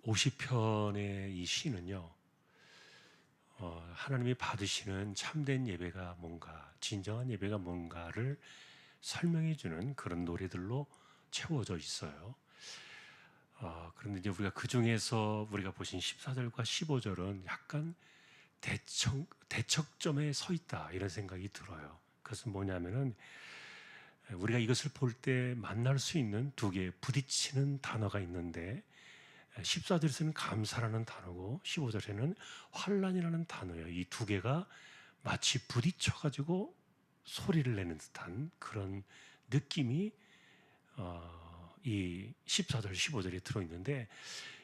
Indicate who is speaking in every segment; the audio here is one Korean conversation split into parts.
Speaker 1: 50편의 이 시는요, 하나님이 받으시는 참된 예배가 뭔가, 진정한 예배가 뭔가를 설명해 주는 그런 노래들로 채워져 있어요. 그런데 이제 우리가 그 중에서 우리가 보신 14절과 15절은 약간 대척점에 서 있다, 이런 생각이 들어요. 그것은 뭐냐면은 우리가 이것을 볼 때 만날 수 있는 두 개의 부딪히는 단어가 있는데, 14절에서는 감사라는 단어고 15절에는 환란이라는 단어예요. 이 두 개가 마치 부딪혀가지고 소리를 내는 듯한 그런 느낌이 이 14절, 15절에 들어있는데,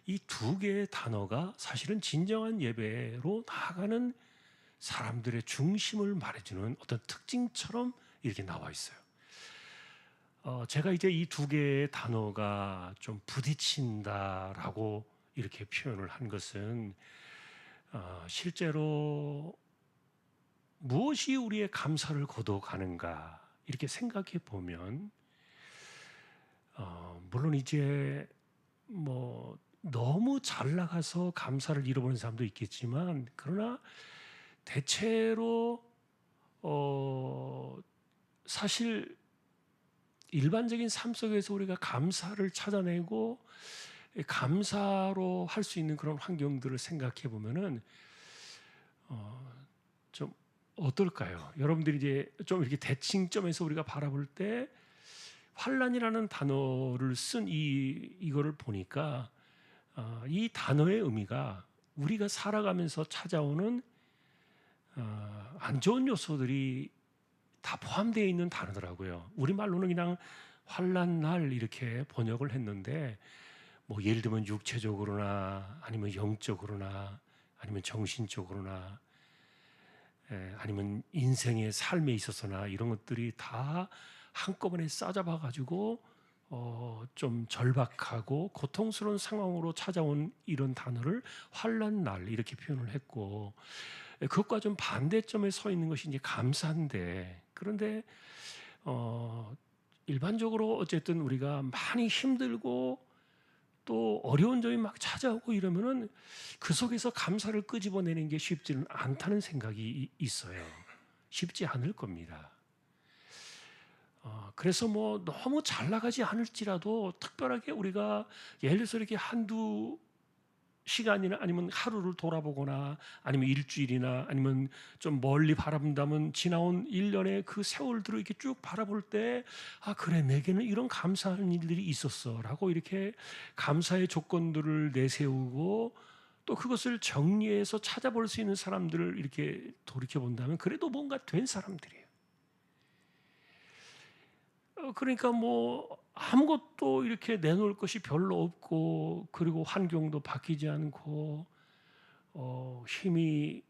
Speaker 1: 이 두 개의 단어가 사실은 진정한 예배로 나아가는 사람들의 중심을 말해주는 어떤 특징처럼 이렇게 나와 있어요. 제가 이제 이 두 개의 단어가 좀 부딪힌다라고 이렇게 표현을 한 것은, 실제로 무엇이 우리의 감사를 거둬가는가 이렇게 생각해 보면, 물론 이제 뭐 너무 잘 나가서 감사를 잃어버린 사람도 있겠지만, 그러나 대체로 사실 일반적인 삶 속에서 우리가 감사를 찾아내고 감사로 할 수 있는 그런 환경들을 생각해 보면은 좀 어떨까요? 여러분들이 이제 좀 이렇게 대칭점에서 우리가 바라볼 때 환란이라는 단어를 쓴 이거를 보니까, 이 단어의 의미가 우리가 살아가면서 찾아오는 안 좋은 요소들이 다 포함되어 있는 단어더라고요. 우리말로는 그냥 환란날 이렇게 번역을 했는데, 뭐 예를 들면 육체적으로나 아니면 영적으로나 아니면 정신적으로나, 아니면 인생의 삶에 있어서나 이런 것들이 다 한꺼번에 싸잡아 가지고 좀 절박하고 고통스러운 상황으로 찾아온 이런 단어를 환란날 이렇게 표현을 했고, 그것과 좀 반대점에 서 있는 것이 이제 감사인데, 그런데 일반적으로 어쨌든 우리가 많이 힘들고 또 어려운 점이 막 찾아오고 이러면은 그 속에서 감사를 끄집어내는 게 쉽지는 않다는 생각이 있어요. 쉽지 않을 겁니다. 그래서 뭐 너무 잘 나가지 않을지라도 특별하게 우리가 예를 들어서 이렇게 한두 시간이나 아니면 하루를 돌아보거나 아니면 일주일이나 아니면 좀 멀리 바라본다면 지나온 1년의 그 세월들을 이렇게 쭉 바라볼 때, 그래, 내게는 이런 감사하는 일들이 있었어 라고 이렇게 감사의 조건들을 내세우고 또 그것을 정리해서 찾아볼 수 있는 사람들을 이렇게 돌이켜본다면 그래도 뭔가 된 사람들이에요. 그러니까 뭐 아무것도 이렇게 내놓을 것이 별로 없고, 그리고 환경도 바뀌지 않고, 힘에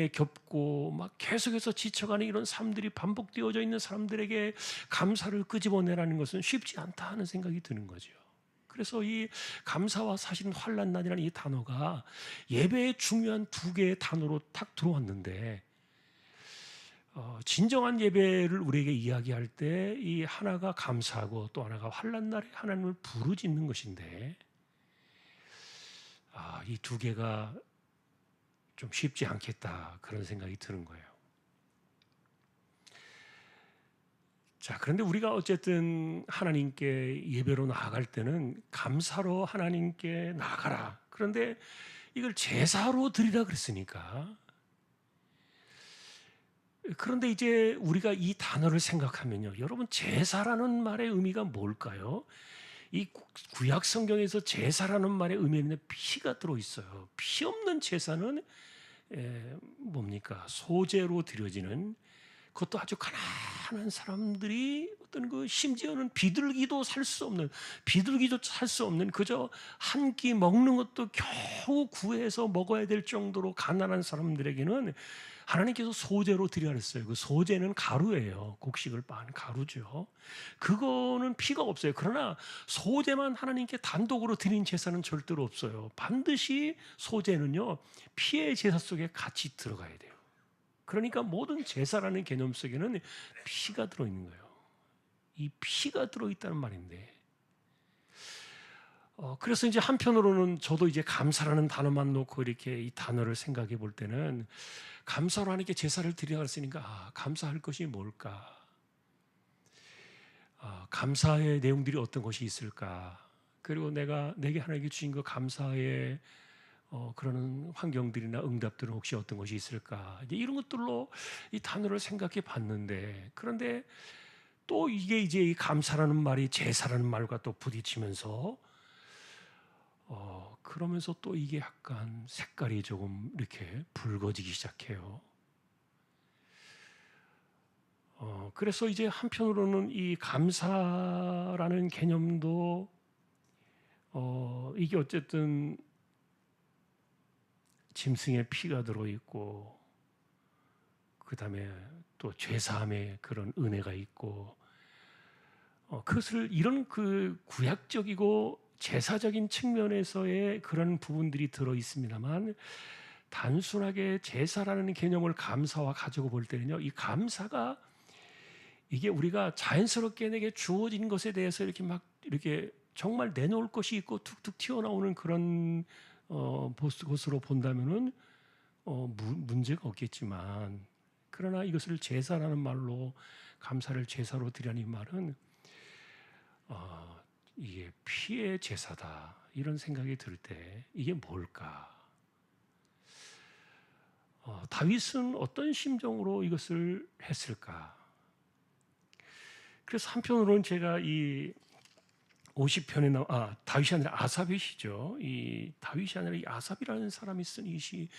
Speaker 1: 겹고 막 계속해서 지쳐가는 이런 삶들이 반복되어져 있는 사람들에게 감사를 끄집어내라는 것은 쉽지 않다 하는 생각이 드는 거죠. 그래서 이 감사와 사실은 환란난이라는 이 단어가 예배의 중요한 두 개의 단어로 딱 들어왔는데, 진정한 예배를 우리에게 이야기할 때 이 하나가 감사하고 또 하나가 환란날에 하나님을 부르짖는 것인데, 이 두 개가 좀 쉽지 않겠다 그런 생각이 드는 거예요. 자, 그런데 우리가 어쨌든 하나님께 예배로 나아갈 때는 감사로 하나님께 나아가라. 그런데 이걸 제사로 드리라 그랬으니까, 그런데 이제 우리가 이 단어를 생각하면요, 여러분, 제사라는 말의 의미가 뭘까요? 이 구약 성경에서 제사라는 말의 의미에는 피가 들어 있어요. 피 없는 제사는 뭡니까? 소재로 드려지는, 그것도 아주 가난한 사람들이 어떤 그 심지어는 비둘기도 살 수 없는, 그저 한 끼 먹는 것도 겨우 구해서 먹어야 될 정도로 가난한 사람들에게는 하나님께서 소재로 드리라 했어요. 그 소재는 가루예요. 곡식을 빻은 가루죠. 그거는 피가 없어요. 그러나 소재만 하나님께 단독으로 드린 제사는 절대로 없어요. 반드시 소재는요, 피의 제사 속에 같이 들어가야 돼요. 그러니까 모든 제사라는 개념 속에는 피가 들어있는 거예요. 이 피가 들어있다는 말인데, 그래서 이제 한편으로는 저도 이제 감사라는 단어만 놓고 이렇게 이 단어를 생각해 볼 때는 감사로 하나님께 제사를 드리라 했으니까 감사할 것이 뭘까? 감사의 내용들이 어떤 것이 있을까? 그리고 내게 하나님께 주신 그 감사의 그런 환경들이나 응답들은 혹시 어떤 것이 있을까? 이제 이런 것들로 이 단어를 생각해 봤는데, 그런데 또 이게 이제 이 감사라는 말이 제사라는 말과 또 부딪히면서 그러면서 또 이게 약간 색깔이 조금 이렇게 붉어지기 시작해요. 그래서 이제 한편으로는 이 감사라는 개념도 이게 어쨌든 짐승의 피가 들어있고 그 다음에 또 죄사함의 그런 은혜가 있고 그것을 이런 그 구약적이고 제사적인 측면에서의 그런 부분들이 들어 있습니다만 단순하게 제사라는 개념을 감사와 가지고 볼 때는요, 이 감사가 이게 우리가 자연스럽게 내게 주어진 것에 대해서 이렇게 막 이렇게 정말 내놓을 것이 있고 툭툭 튀어나오는 그런 것으로 본다면은 문제가 없겠지만, 그러나 이것을 제사라는 말로 감사를 제사로 드리라는 이 말은 이게 피의 제사다 이런 생각이 들 때 이게 뭘까? 다윗은 어떤 심정으로 이것을 했을까? 그래서 한편으로는 제가 이 50편에 다윗이 아니라 아삽이시죠. 이 다윗이 아니라 이 아삽이라는 사람이 쓴 이 시,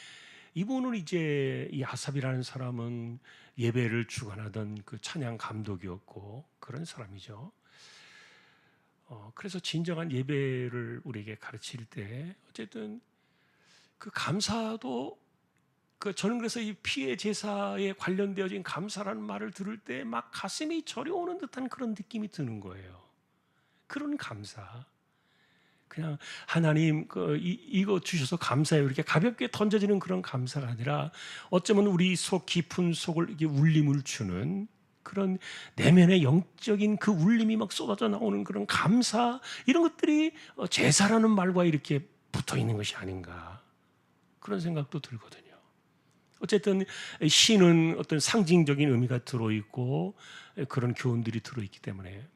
Speaker 1: 이분은 이제 이 아삽이라는 사람은 예배를 주관하던 그 찬양 감독이었고 그런 사람이죠. 그래서 진정한 예배를 우리에게 가르칠 때 어쨌든 그 감사도 저는 그래서 이 피의 제사에 관련되어진 감사라는 말을 들을 때 막 가슴이 저려오는 듯한 그런 느낌이 드는 거예요. 그런 감사. 그냥 하나님 이거 주셔서 감사해요 이렇게 가볍게 던져지는 그런 감사가 아니라 어쩌면 우리 속 깊은 속을 이게 울림을 주는 그런 내면의 영적인 그 울림이 막 쏟아져 나오는 그런 감사, 이런 것들이 제사라는 말과 이렇게 붙어 있는 것이 아닌가 그런 생각도 들거든요. 어쨌든 시는 어떤 상징적인 의미가 들어있고 그런 교훈들이 들어있기 때문에,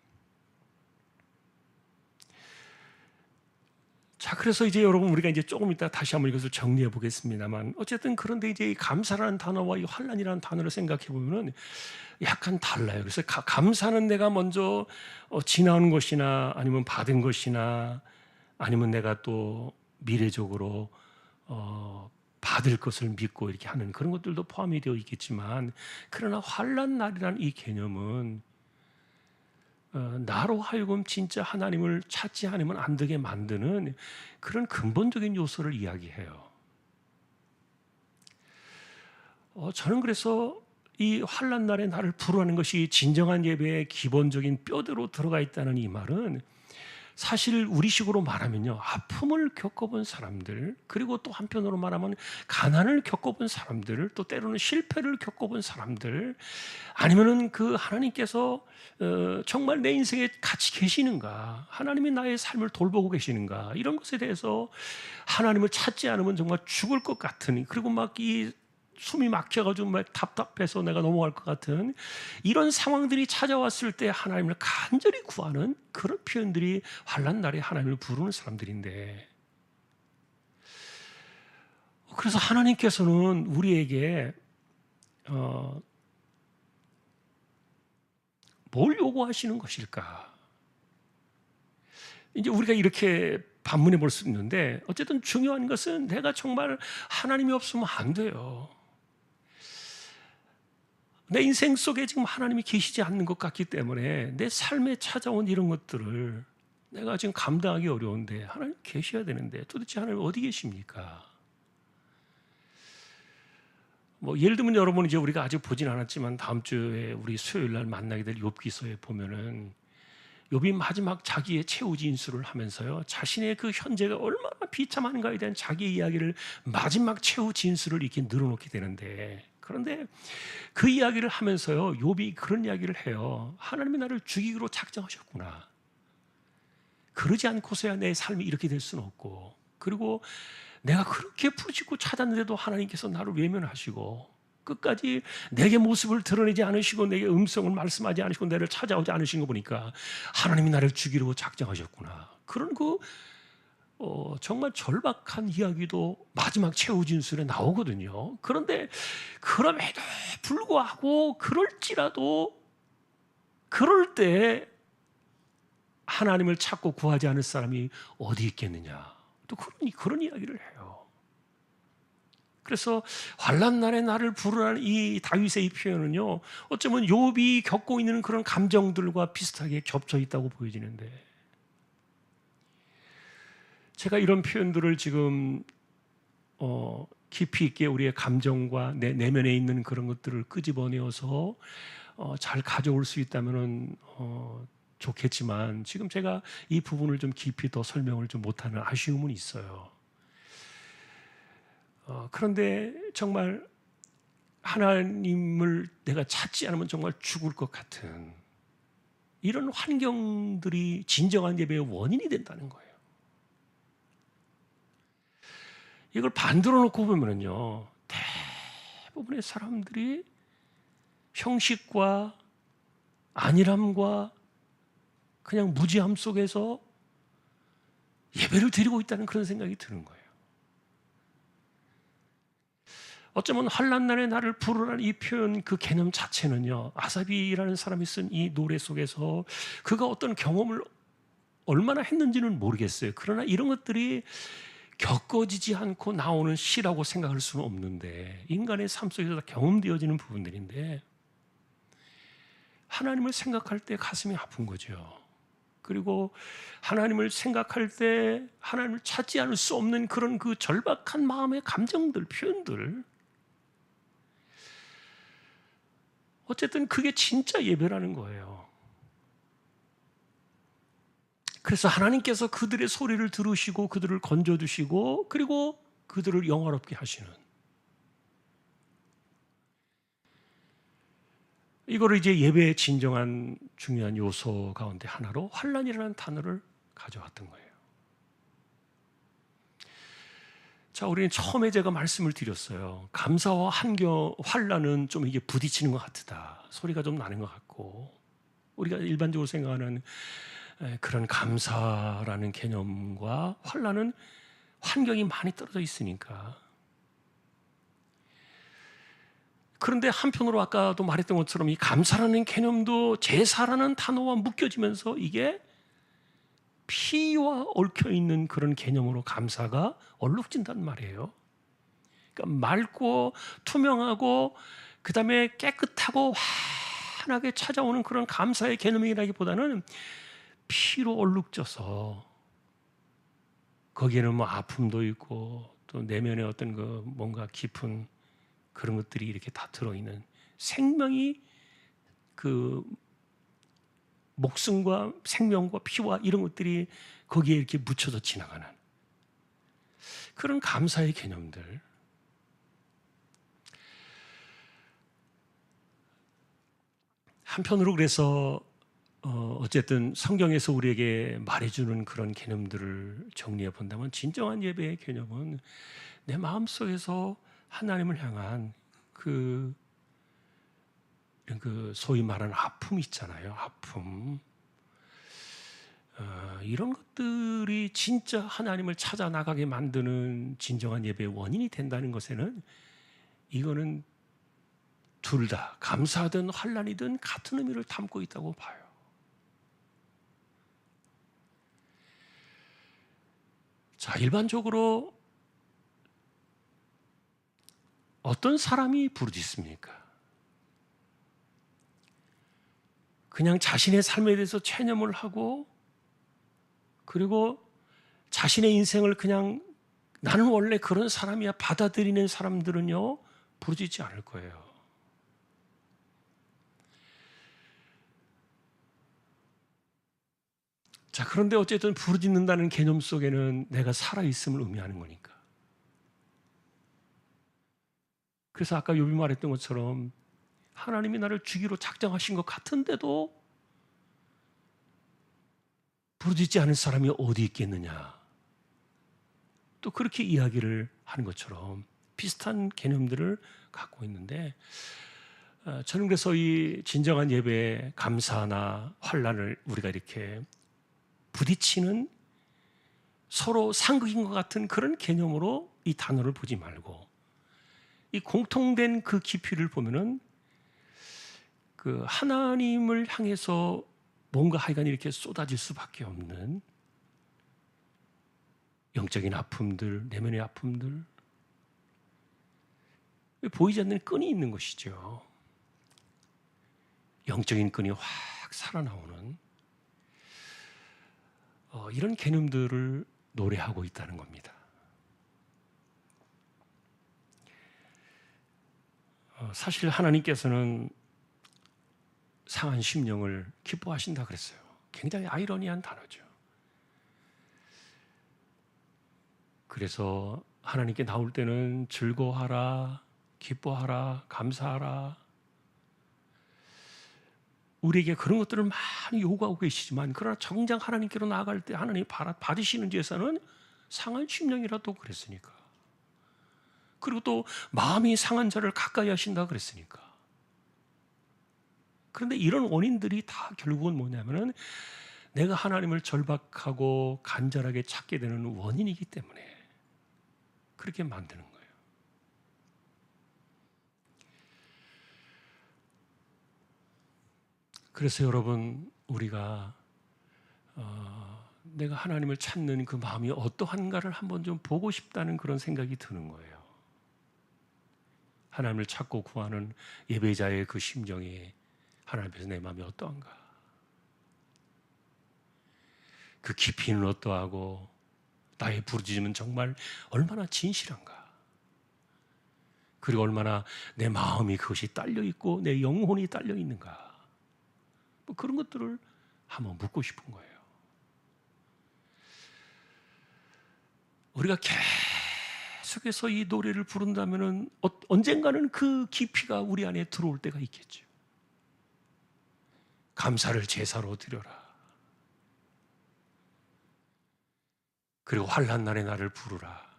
Speaker 1: 자, 그래서 이제 여러분 우리가 이제 조금 이따 다시 한번 이것을 정리해 보겠습니다만, 어쨌든 그런데 이제 이 감사라는 단어와 이 환란이라는 단어를 생각해 보면은 약간 달라요. 그래서 감사는 내가 먼저 지나오는 것이나 아니면 받은 것이나 아니면 내가 또 미래적으로 받을 것을 믿고 이렇게 하는 그런 것들도 포함이 되어 있겠지만, 그러나 환란 날이라는 이 개념은 나로 하여금 진짜 하나님을 찾지 않으면 안 되게 만드는 그런 근본적인 요소를 이야기해요. 저는 그래서 이 환난 날에 나를 부르는 것이 진정한 예배의 기본적인 뼈대로 들어가 있다는 이 말은, 사실 우리식으로 말하면요, 아픔을 겪어본 사람들, 그리고 또 한편으로 말하면 가난을 겪어본 사람들, 또 때로는 실패를 겪어본 사람들, 아니면은 그 하나님께서 정말 내 인생에 같이 계시는가, 하나님이 나의 삶을 돌보고 계시는가, 이런 것에 대해서 하나님을 찾지 않으면 정말 죽을 것 같은, 그리고 막 이 숨이 막혀가지고 막 답답해서 내가 넘어갈 것 같은 이런 상황들이 찾아왔을 때 하나님을 간절히 구하는 그런 표현들이 환난 날에 하나님을 부르는 사람들인데, 그래서 하나님께서는 우리에게 뭘 요구하시는 것일까? 이제 우리가 이렇게 반문해 볼 수 있는데, 어쨌든 중요한 것은 내가 정말 하나님이 없으면 안 돼요. 내 인생 속에 지금 하나님이 계시지 않는 것 같기 때문에 내 삶에 찾아온 이런 것들을 내가 지금 감당하기 어려운데, 하나님 계셔야 되는데 도대체 하나님 어디 계십니까? 예를 들면 여러분, 이제 우리가 아직 보진 않았지만 다음 주에 우리 수요일 날 만나게 될 욥기서에 보면은 욥이 마지막 자기의 최후 진술을 하면서요, 자신의 그 현재가 얼마나 비참한가에 대한 자기 이야기를 마지막 최후 진술을 이렇게 늘어놓게 되는데, 그런데 그 이야기를 하면서요, 욥이 그런 이야기를 해요. 하나님이 나를 죽이기로 작정하셨구나. 그러지 않고서야 내 삶이 이렇게 될 수는 없고, 그리고 내가 그렇게 부르짖고 찾았는데도 하나님께서 나를 외면하시고 끝까지 내게 모습을 드러내지 않으시고 내게 음성을 말씀하지 않으시고 나를 찾아오지 않으신 거 보니까 하나님이 나를 죽이려고 작정하셨구나. 그런 정말 절박한 이야기도 마지막 최후 진술에 나오거든요. 그런데 그럼에도 불구하고 그럴 때 하나님을 찾고 구하지 않을 사람이 어디 있겠느냐. 또 그런 이야기를 해요. 그래서 환난 날에 나를 부르라는 이 다윗의 이 표현은요, 어쩌면 욥이 겪고 있는 그런 감정들과 비슷하게 겹쳐 있다고 보여지는데, 제가 이런 표현들을 지금 깊이 있게 우리의 감정과 내 내면에 있는 그런 것들을 끄집어내어서 잘 가져올 수 있다면은 좋겠지만, 지금 제가 이 부분을 좀 깊이 더 설명을 좀 못하는 아쉬움은 있어요. 그런데 정말 하나님을 내가 찾지 않으면 정말 죽을 것 같은 이런 환경들이 진정한 예배의 원인이 된다는 거예요. 이걸 반대로 놓고 보면요, 대부분의 사람들이 형식과 안일함과 그냥 무지함 속에서 예배를 드리고 있다는 그런 생각이 드는 거예요. 어쩌면 환난 날에 나를 부르라는 이 표현, 그 개념 자체는요, 아사비라는 사람이 쓴 이 노래 속에서 그가 어떤 경험을 얼마나 했는지는 모르겠어요. 그러나 이런 것들이 겪어지지 않고 나오는 시라고 생각할 수는 없는데, 인간의 삶 속에서 다 경험되어지는 부분들인데, 하나님을 생각할 때 가슴이 아픈 거죠. 그리고 하나님을 생각할 때 하나님을 찾지 않을 수 없는 그런 그 절박한 마음의 감정들, 표현들, 어쨌든 그게 진짜 예배라는 거예요. 그래서 하나님께서 그들의 소리를 들으시고 그들을 건져주시고 그리고 그들을 영화롭게 하시는, 이거를 이제 예배의 진정한 중요한 요소 가운데 하나로 환난이라는 단어를 가져왔던 거예요. 자, 우리는 처음에 제가 말씀을 드렸어요. 감사와 환난은 좀 이게 부딪히는 것 같다. 소리가 좀 나는 것 같고, 우리가 일반적으로 생각하는 그런 감사라는 개념과 환난은 환경이 많이 떨어져 있으니까. 그런데 한편으로 아까도 말했던 것처럼 이 감사라는 개념도 제사라는 단어와 묶여지면서 이게 피와 얽혀 있는 그런 개념으로 감사가 얼룩진단 말이에요. 그러니까 맑고 투명하고 그다음에 깨끗하고 환하게 찾아오는 그런 감사의 개념이라기보다는 피로 얼룩져서 거기에는 뭐 아픔도 있고 또 내면의 어떤 그 뭔가 깊은 그런 것들이 이렇게 다 들어있는, 생명이 그 목숨과 생명과 피와 이런 것들이 거기에 이렇게 묻혀서 지나가는 그런 감사의 개념들. 한편으로 그래서 어쨌든 성경에서 우리에게 말해주는 그런 개념들을 정리해 본다면, 진정한 예배의 개념은 내 마음속에서 하나님을 향한 그 소위 말하는 아픔 있잖아요. 아픔. 이런 것들이 진짜 하나님을 찾아 나가게 만드는 진정한 예배의 원인이 된다는 것에는, 이거는 둘 다 감사든 환난이든 같은 의미를 담고 있다고 봐요. 자, 일반적으로 어떤 사람이 부르짖습니까? 그냥 자신의 삶에 대해서 체념을 하고, 그리고 자신의 인생을 그냥 나는 원래 그런 사람이야 받아들이는 사람들은요, 부르짖지 않을 거예요. 자, 그런데 어쨌든 부르짖는다는 개념 속에는 내가 살아있음을 의미하는 거니까. 그래서 아까 욥이 말했던 것처럼 하나님이 나를 죽이로 작정하신 것 같은데도 부르짖지 않을 사람이 어디 있겠느냐. 또 그렇게 이야기를 하는 것처럼 비슷한 개념들을 갖고 있는데, 저는 그래서 이 진정한 예배의 감사나 환난을 우리가 이렇게 부딪히는 서로 상극인 것 같은 그런 개념으로 이 단어를 보지 말고, 이 공통된 그 깊이를 보면은 그 하나님을 향해서 뭔가 하여간 이렇게 쏟아질 수밖에 없는 영적인 아픔들, 내면의 아픔들, 보이지 않는 끈이 있는 것이죠. 영적인 끈이 확 살아나오는 이런 개념들을 노래하고 있다는 겁니다. 사실 하나님께서는 상한 심령을 기뻐하신다 그랬어요. 굉장히 아이러니한 단어죠. 그래서 하나님께 나올 때는 즐거워하라, 기뻐하라, 감사하라. 우리에게 그런 것들을 많이 요구하고 계시지만, 그러나 정작 하나님께로 나아갈 때 하나님이 받으시는 제사는 상한 심령이라도 그랬으니까. 그리고 또 마음이 상한 자를 가까이 하신다 그랬으니까. 그런데 이런 원인들이 다 결국은 뭐냐면은 내가 하나님을 절박하고 간절하게 찾게 되는 원인이기 때문에 그렇게 만드는 거예요. 그래서 여러분, 우리가 내가 하나님을 찾는 그 마음이 어떠한가를 한번 좀 보고 싶다는 그런 생각이 드는 거예요. 하나님을 찾고 구하는 예배자의 그 심정이 하나님 앞에서 내 마음이 어떠한가? 그 깊이는 어떠하고 나의 부르짖음은 정말 얼마나 진실한가? 그리고 얼마나 내 마음이 그것이 딸려 있고 내 영혼이 딸려 있는가? 뭐 그런 것들을 한번 묻고 싶은 거예요. 우리가 계속해서 이 노래를 부른다면은 언젠가는 그 깊이가 우리 안에 들어올 때가 있겠죠. 감사를 제사로 드려라. 그리고 환난 날에 나를 부르라.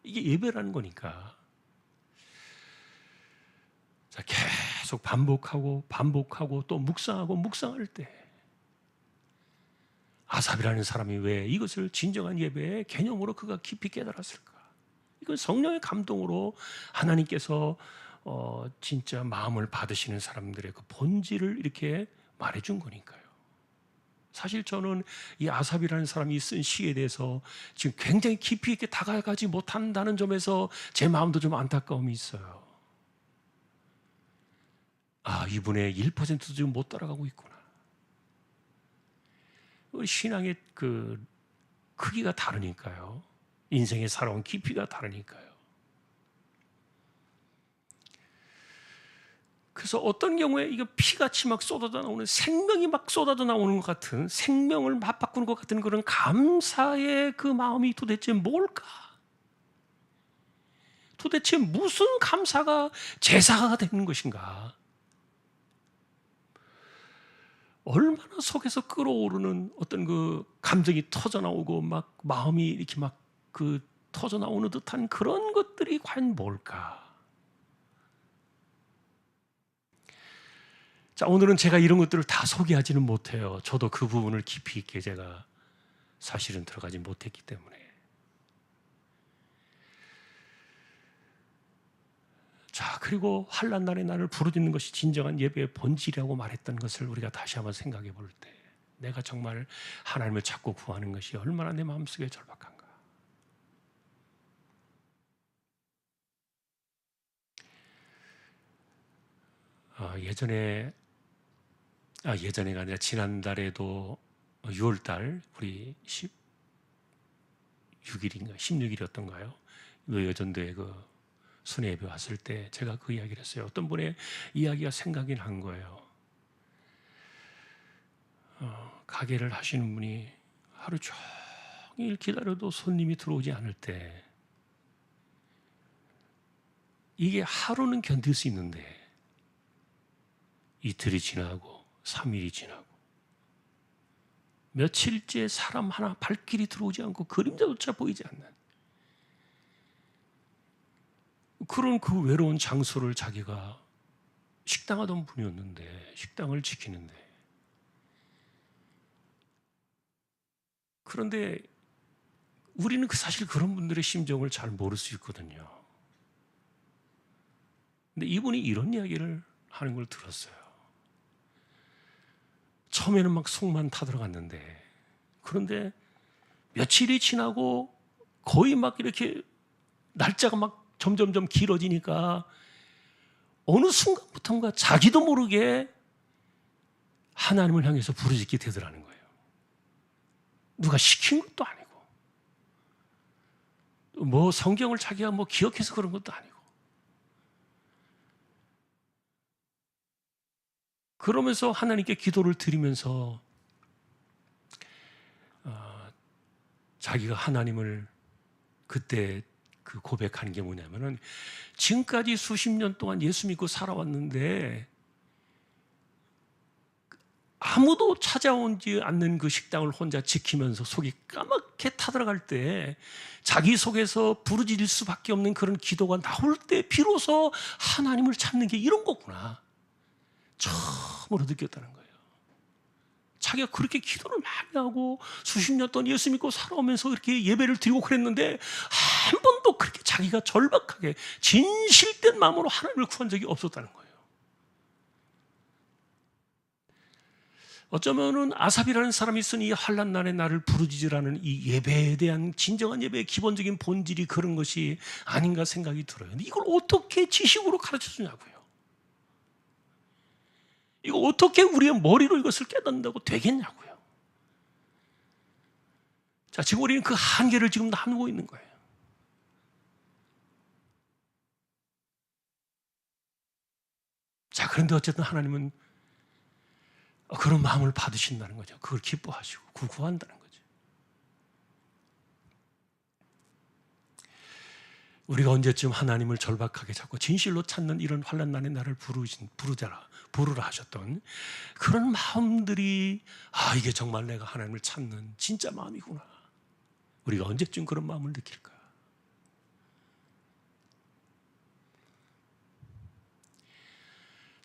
Speaker 1: 이게 예배라는 거니까. 자, 계속 반복하고 또 묵상할 때 아삽이라는 사람이 왜 이것을 진정한 예배의 개념으로 그가 깊이 깨달았을까? 이건 성령의 감동으로 하나님께서 진짜 마음을 받으시는 사람들의 그 본질을 이렇게 말해준 거니까요. 사실 저는 이 아삽이라는 사람이 쓴 시에 대해서 지금 굉장히 깊이 있게 다가가지 못한다는 점에서 제 마음도 좀 안타까움이 있어요. 아, 이분의 1%도 지금 못 따라가고 있구나. 신앙의 그 크기가 다르니까요. 인생의 살아온 깊이가 다르니까요. 그래서 어떤 경우에 이거 피같이 막 쏟아져 나오는, 생명이 막 쏟아져 나오는 것 같은, 생명을 맞바꾸는 것 같은 그런 감사의 그 마음이 도대체 뭘까? 도대체 무슨 감사가 제사가 되는 것인가? 얼마나 속에서 끓어오르는 어떤 그 감정이 터져 나오고 막 마음이 이렇게 막 그 터져 나오는 듯한 그런 것들이 과연 뭘까? 자, 오늘은 제가 이런 것들을 다 소개하지는 못해요. 저도 그 부분을 깊이 있게 제가 사실은 들어가지 못했기 때문에. 자, 그리고 환난 날에 나를 부르짖는 것이 진정한 예배의 본질이라고 말했던 것을 우리가 다시 한번 생각해 볼 때, 내가 정말 하나님을 찾고 구하는 것이 얼마나 내 마음속에 절박한가. 예전에가 아니라 지난달에도 6월달 우리 16일인가 16일이었던가요? 여전도에 그 순회 예배 왔을 때 제가 그 이야기를 했어요. 어떤 분의 이야기가 생각이 난 거예요. 가게를 하시는 분이 하루 종일 기다려도 손님이 들어오지 않을 때, 이게 하루는 견딜 수 있는데 이틀이 지나고 3일이 지나고 며칠째 사람 하나 발길이 들어오지 않고 그림자조차 보이지 않는 그런 그 외로운 장소를 자기가 식당하던 분이었는데, 식당을 지키는데, 그런데 우리는 사실 그런 분들의 심정을 잘 모를 수 있거든요. 근데 이분이 이런 이야기를 하는 걸 들었어요. 처음에는 막 속만 타들어갔는데, 그런데 며칠이 지나고 거의 막 이렇게 날짜가 막 점점점 길어지니까 어느 순간부터인가 자기도 모르게 하나님을 향해서 부르짖게 되더라는 거예요. 누가 시킨 것도 아니고, 뭐 성경을 자기가 뭐 기억해서 그런 것도 아니고, 그러면서 하나님께 기도를 드리면서 자기가 하나님을 그때 그 고백하는 게 뭐냐면은, 지금까지 수십 년 동안 예수 믿고 살아왔는데 아무도 찾아오지 않는 그 식당을 혼자 지키면서 속이 까맣게 타들어갈 때, 자기 속에서 부르짖을 수밖에 없는 그런 기도가 나올 때 비로소 하나님을 찾는 게 이런 거구나, 처음으로 느꼈다는 거예요. 자기가 그렇게 기도를 많이 하고 수십 년 동안 예수 믿고 살아오면서 이렇게 예배를 드리고 그랬는데 한 번도 그렇게 자기가 절박하게 진실된 마음으로 하나님을 구한 적이 없었다는 거예요. 어쩌면은 아삽이라는 사람이 쓴 이 환난 날에 나를 부르짖으라는 이 예배에 대한 진정한 예배의 기본적인 본질이 그런 것이 아닌가 생각이 들어요. 근데 이걸 어떻게 지식으로 가르쳐 주냐고요. 이거 어떻게 우리의 머리로 이것을 깨닫는다고 되겠냐고요. 자, 지금 우리는 그 한계를 지금 나누고 있는 거예요. 자, 그런데 어쨌든 하나님은 그런 마음을 받으신다는 거죠. 그걸 기뻐하시고 구구한다는 거죠. 우리가 언제쯤 하나님을 절박하게 찾고 진실로 찾는 이런 환난난의 나를 부르라 하셨던 그런 마음들이, 이게 정말 내가 하나님을 찾는 진짜 마음이구나. 우리가 언제쯤 그런 마음을 느낄까?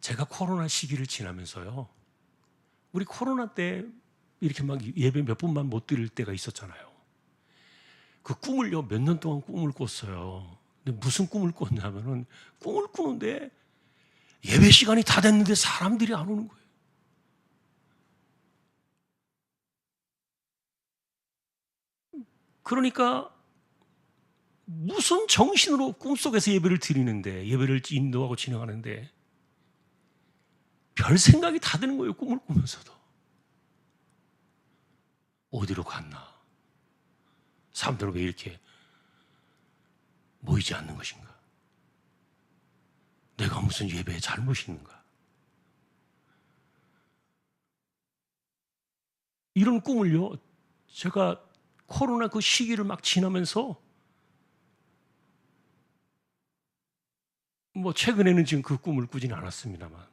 Speaker 1: 제가 코로나 시기를 지나면서요, 우리 코로나 때 이렇게 막 예배 몇 분만 못 드릴 때가 있었잖아요. 그 꿈을요, 몇 년 동안 꿈을 꿨어요. 근데 무슨 꿈을 꿨냐면은, 꿈을 꾸는데 예배 시간이 다 됐는데 사람들이 안 오는 거예요. 그러니까 무슨 정신으로 꿈속에서 예배를 드리는데, 예배를 인도하고 진행하는데 별 생각이 다 드는 거예요. 꿈을 꾸면서도. 어디로 갔나? 사람들은 왜 이렇게 모이지 않는 것인가? 내가 무슨 예배에 잘못이 있는가? 이런 꿈을요, 제가 코로나 그 시기를 막 지나면서, 뭐 최근에는 지금 그 꿈을 꾸지는 않았습니다만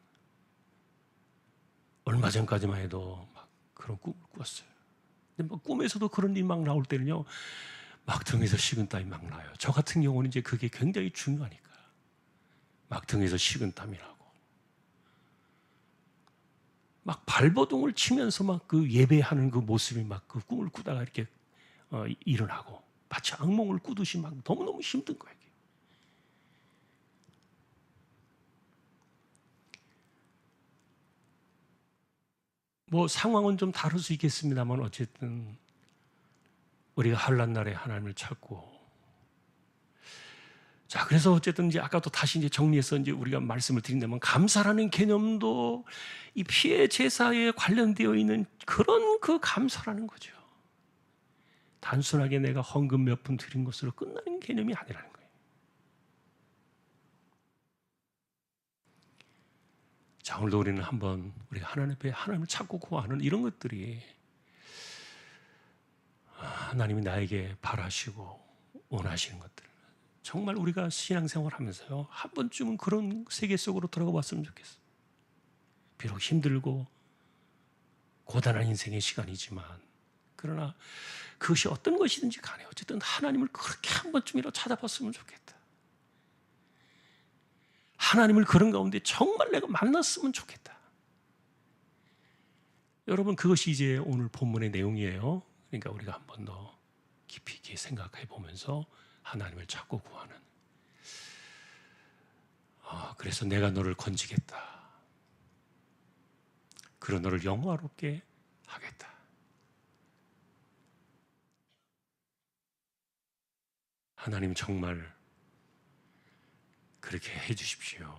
Speaker 1: 얼마 전까지만 해도 막 그런 꿈을 꿨어요. 근데 막 꿈에서도 그런 일이 막 나올 때는요, 막 등에서 식은땀이 막 나요. 저 같은 경우는 이제 그게 굉장히 중요하니까 막 등에서 식은땀이 나고, 막 발버둥을 치면서 막 그 예배하는 그 모습이 막 그 꿈을 꾸다가 이렇게 일어나고, 마치 악몽을 꾸듯이 막 너무너무 힘든 거예요. 뭐 상황은 좀 다를 수 있겠습니다만 어쨌든 우리가 환난 날에 하나님을 찾고, 자, 그래서 어쨌든 이제 아까도 다시 이제 정리해서 이제 우리가 말씀을 드린다면, 감사라는 개념도 이 피해 제사에 관련되어 있는 그런 그 감사라는 거죠. 단순하게 내가 헌금 몇 푼 드린 것으로 끝나는 개념이 아니라는 거예요. 자, 오늘도 우리는 한번 우리가 하나님 앞에 하나님을 찾고 구하는 이런 것들이, 하나님이 나에게 바라시고 원하시는 것들, 정말 우리가 신앙생활 하면서요, 한 번쯤은 그런 세계 속으로 들어가 봤으면 좋겠어요. 비록 힘들고 고단한 인생의 시간이지만, 그러나 그것이 어떤 것이든지 간에 어쨌든 하나님을 그렇게 한 번쯤이라도 찾아봤으면 좋겠다. 하나님을 그런 가운데 정말 내가 만났으면 좋겠다. 여러분, 그것이 이제 오늘 본문의 내용이에요. 그러니까 우리가 한 번 더 깊이 있게 생각해 보면서 하나님을 찾고 구하는. 그래서 내가 너를 건지겠다. 그리고 너를 영화롭게 하겠다. 하나님 정말 그렇게 해 주십시오.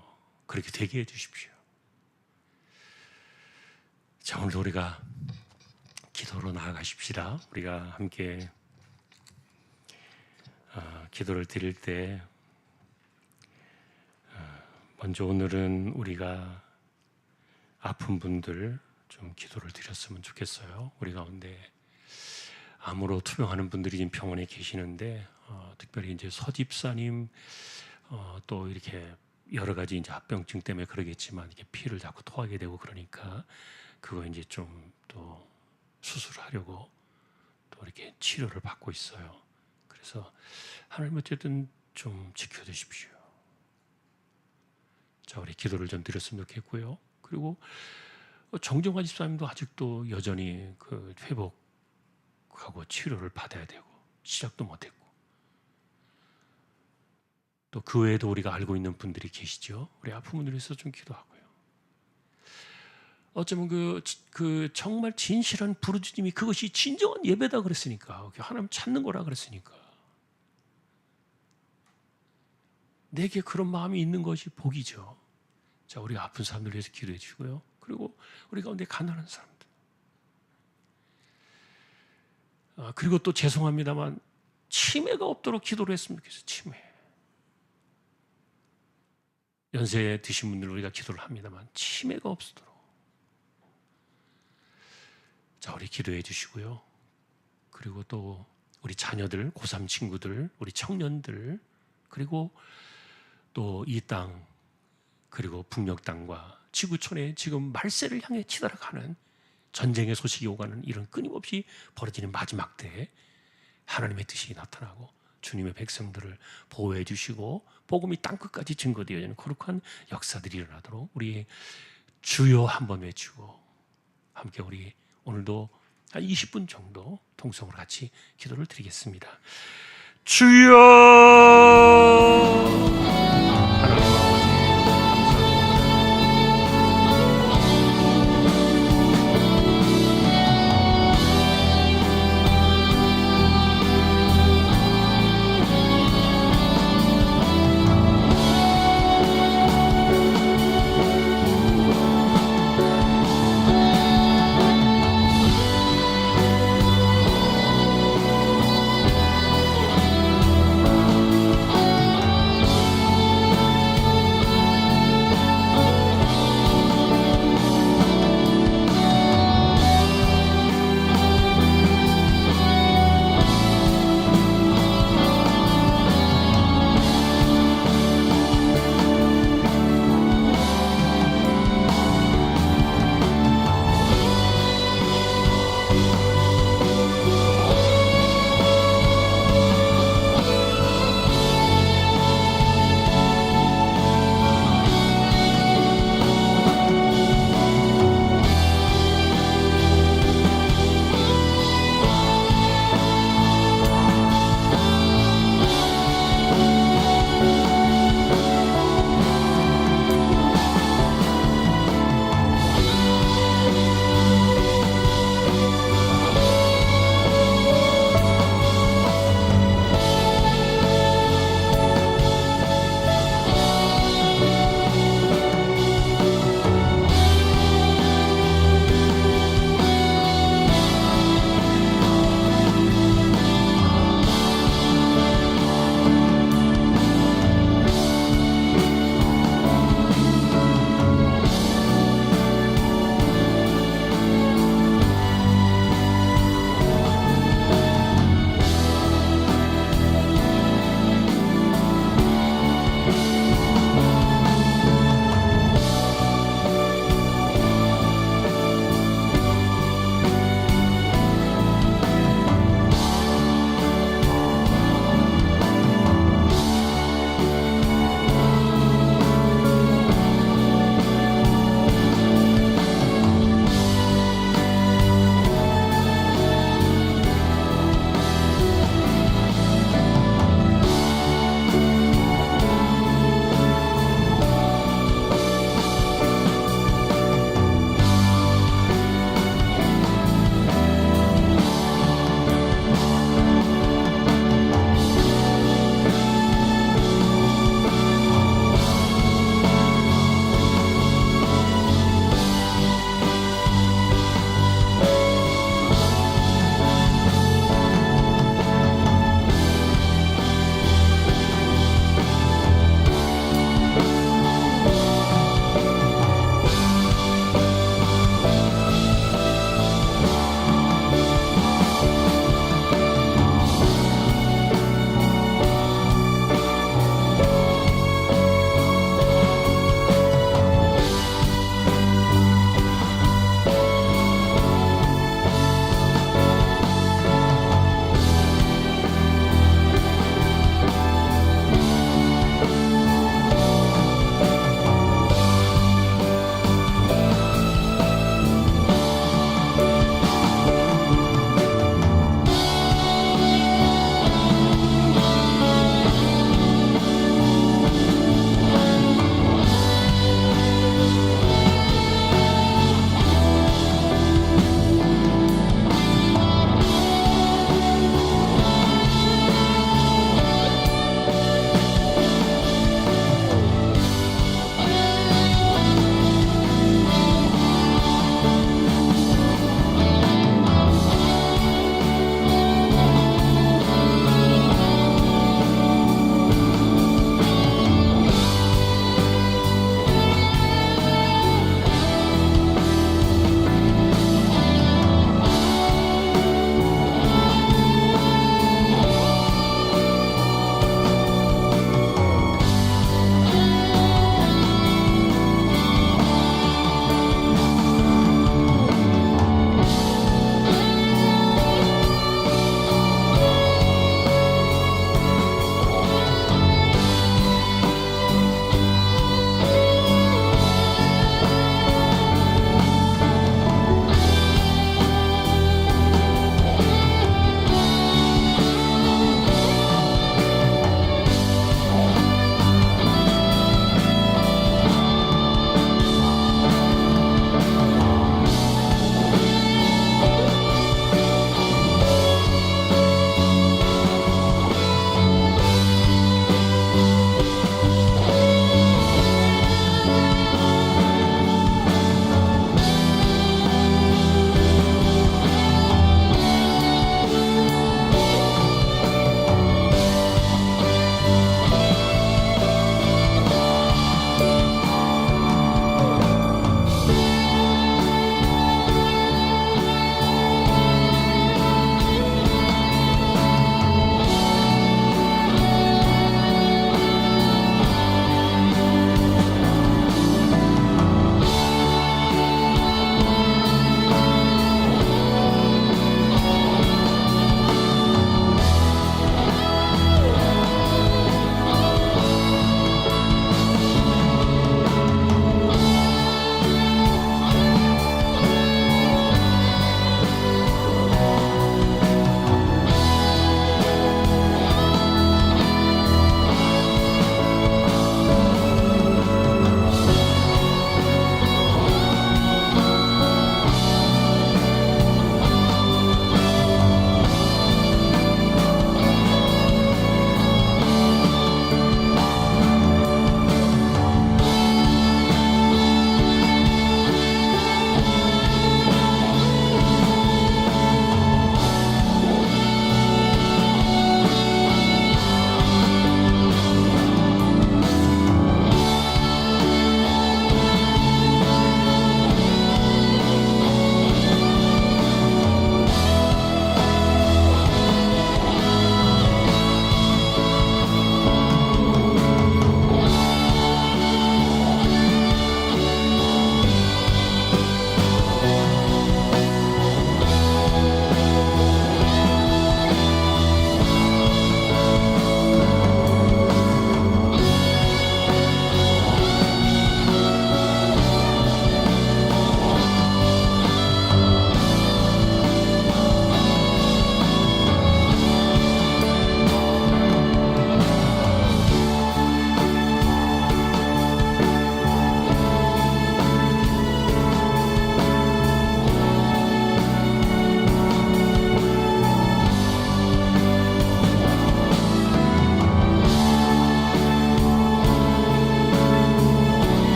Speaker 1: 그렇게 되게 해 주십시오. 자, 오늘 우리가 기도로 나아가십시다. 우리가 함께 기도를 드릴 때 먼저 오늘은 우리가 아픈 분들 좀 기도를 드렸으면 좋겠어요. 우리 가운데 암으로 투병하는 분들이 지금 병원에 계시는데 특별히 이제 서집사님 또 이렇게 여러 가지 이제 합병증 때문에 그러겠지만 이게 피를 자꾸 토하게 되고 그러니까 그거 이제 좀 또 수술하려고 또 이렇게 치료를 받고 있어요. 그래서 하나님 어쨌든 좀 지켜주십시오. 자, 우리 기도를 좀 드렸으면 좋겠고요. 그리고 정정화 집사님도 아직도 여전히 그 회복하고 치료를 받아야 되고 시작도 못했고 또 그 외에도 우리가 알고 있는 분들이 계시죠. 우리 아픈 분들 위해서 좀 기도하고요. 어쩌면 그 정말 진실한 부르짖음이 그것이 진정한 예배다 그랬으니까 하나님 찾는 거라 그랬으니까 내게 그런 마음이 있는 것이 복이죠. 자, 우리가 아픈 사람들 위해서 기도해 주시고요. 그리고 우리 가운데 가난한 사람들. 그리고 또 죄송합니다만 치매가 없도록 기도를 했으면 좋겠어요. 치매. 연세 드신 분들 우리가 기도를 합니다만 치매가 없도록. 자, 우리 기도해 주시고요. 그리고 또 우리 자녀들, 고3 친구들, 우리 청년들, 그리고 또 이 땅, 그리고 북녘 땅과 지구촌에 지금 말세를 향해 치달아가는 전쟁의 소식이 오가는 이런 끊임없이 벌어지는 마지막 때에 하나님의 뜻이 나타나고 주님의 백성들을 보호해 주시고 복음이 땅끝까지 증거되어지는 거룩한 역사들이 일어나도록 우리 주여 한번 외치고 함께 우리 오늘도 한 20분 정도 통성으로 같이 기도를 드리겠습니다. 주여! 하나님 아버지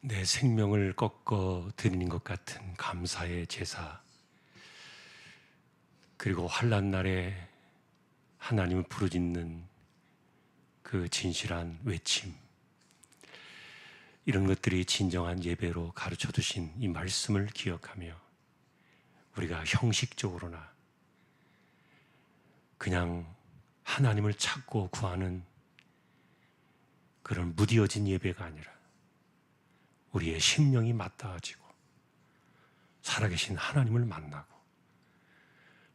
Speaker 1: 내 생명을 꺾어 드리는 것 같은 감사의 제사, 그리고 환난 날에 하나님을 부르짖는 그 진실한 외침, 이런 것들이 진정한 예배로 가르쳐 주신 이 말씀을 기억하며 우리가 형식적으로나 그냥 하나님을 찾고 구하는 그런 무디어진 예배가 아니라 우리의 심령이 맞닿아지고 살아계신 하나님을 만나고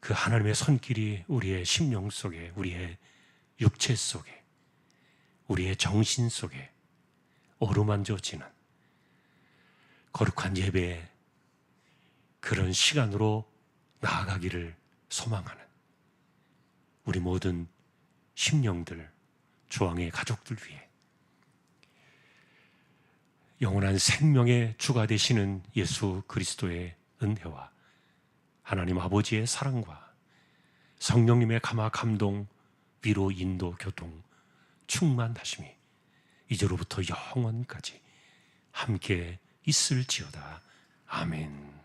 Speaker 1: 그 하나님의 손길이 우리의 심령 속에, 우리의 육체 속에, 우리의 정신 속에 어루만져지는 거룩한 예배의 그런 시간으로 나아가기를 소망하는 우리 모든 심령들, 조항의 가족들 위해 영원한 생명의 주가 되시는 예수 그리스도의 은혜와 하나님 아버지의 사랑과 성령님의 감화 감동, 위로 인도 교통 충만하심이 이제로부터 영원까지 함께 있을지어다. 아멘.